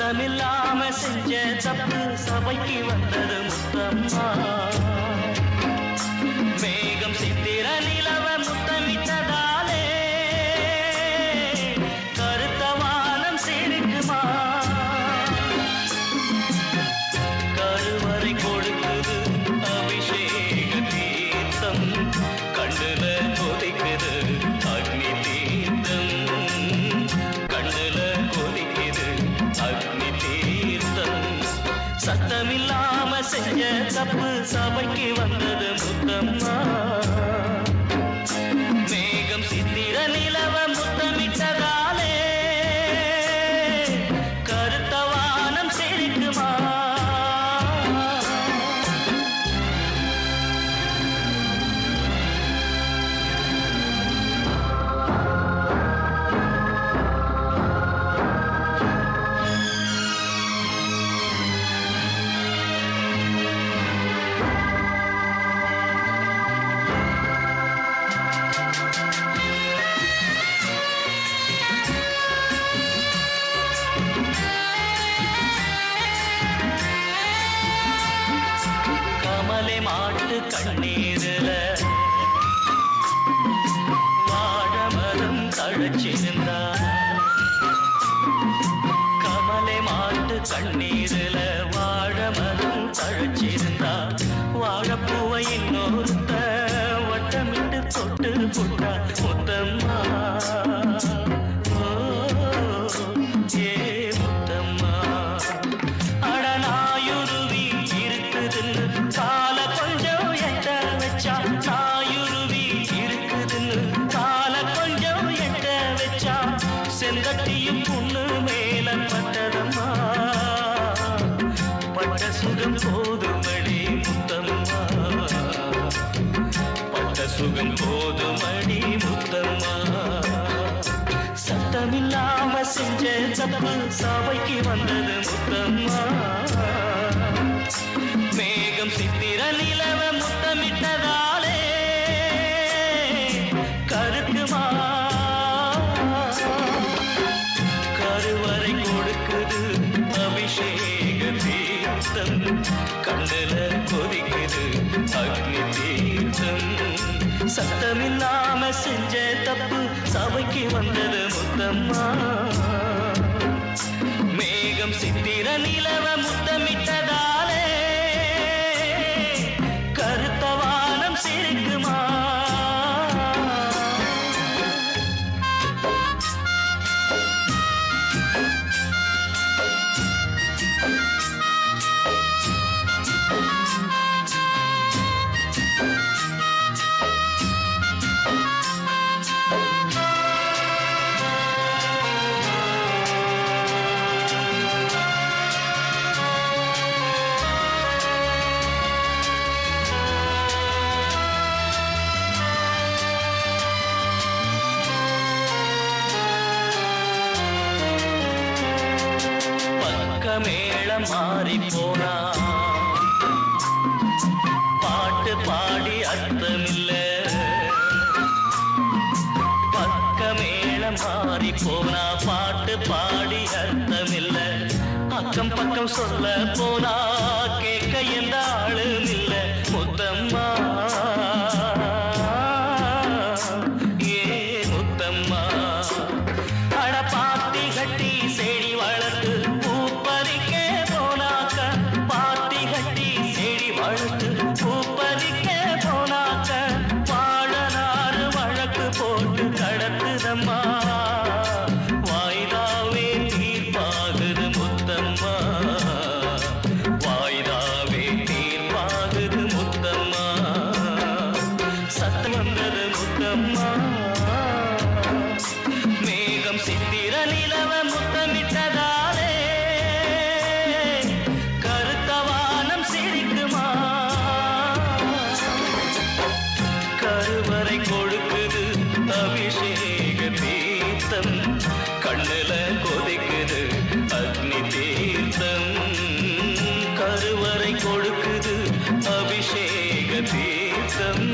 சத்தமில்லாம செஞ்ச தப்பு சபைக்கு வந்தது முத்தம்மா. மேகம் சித்திர நிலவ முத்தமிட்டதாலே கருத்த வானம் சிரிக்குமா. கருவறை கொடுக்குது அபிஷேக தீர்த்தம், கண்ணுல கொதிக்குது அக்னி தீர்த்தம், கண்ணுல கொதிக்குது அக்னி தீர்த்தம். சத்தமில்லாம செஞ்ச தப்பு சபைக்கு வந்தது முத்தம்மா. மேகம் சித்திர நிலவ முத்தமிட்டதாலே கருத்த வானம் சிரிக்குமா. கமலை மாட்டு கண்ணீரில வாழமரம் தழைச்சிருந்தா. கமலை மாட்டு கண்ணீரில வாழமரம் தழைச்சிருந்தா. வாழப்பூவை இன்னொருத்த வட்டமிட்டு தொட்டு புட்டா முத்தம்மா. ஓ ஏ முத்தம்மா. அடநாயுருவி இருக்குதுன்னு கால கொஞ்சம் எட்ட வச்சா. நாயுருவி இருக்குதுன்னு கால கொஞ்சம் எட்ட வச்சா. செந்தட்டியும் புண்ணு மேல பட்டதம்மா. பட்ட சுகம் போதுமடி முத்தம்மா. பட்ட சுகம் போதுமடி முத்தம்மா. சத்தமில்லாம செஞ்ச தப்பு சபைக்கு வந்தது முத்தம்மா. மேகம் சித்திர நிலவ முத்தமிட்டதாலே கருக்குமா. கருவறை கொடுக்குது அபிஷேக தீர்த்தம், கண்ணுல கொதிக்குது அக்னி தீர்த்தம். சத்தமில்லாம செஞ்ச தப்பு சபைக்கு வந்தது முத்தம்மா. மேகம் சித்திர நிலவ முத்தமிட்டதாலே கருத்த வானம் சிரிக்குமா. மேளம் மாறி போனா பாட்டு பாடி அர்த்தமில்ல. பக்க மேளம் மாறி போனா பாட்டு பாடி அர்த்தமில்ல. அக்கம் பக்கம் சொல்ல போனா கேட்க எந்த ஆளும் இல்ல முத்தம்மா. ஏ முத்தம்மா. அட பாத்தி கட்டி செடி வளர்த்து பூப்பறிக்க போனாக்க. பாத்தி கட்டி செடி வளர்த்து பூப்பறிக்க போனாக்க. வாழனாறு வழக்கு போட்டு கடத்துதம்மா. வாய்தாவே தீர்ப்பாகுது முத்தம்மா. வாய்தாவே தீர்ப்பாகுது முத்தம்மா. சத்தம் வந்தது முத்தம்மா. மேகம் சித்திர நிலவ முத்தமிட்டதாலே கருத்த வானம் சிரிக்குமா. கருவறை கொடுக்குது அபிஷேக தீர்த்தம், கண்ணுல கொதிக்குது அக்னி தீர்த்தம். கருவறை கொடுக்குது அபிஷேக தீர்த்தம்,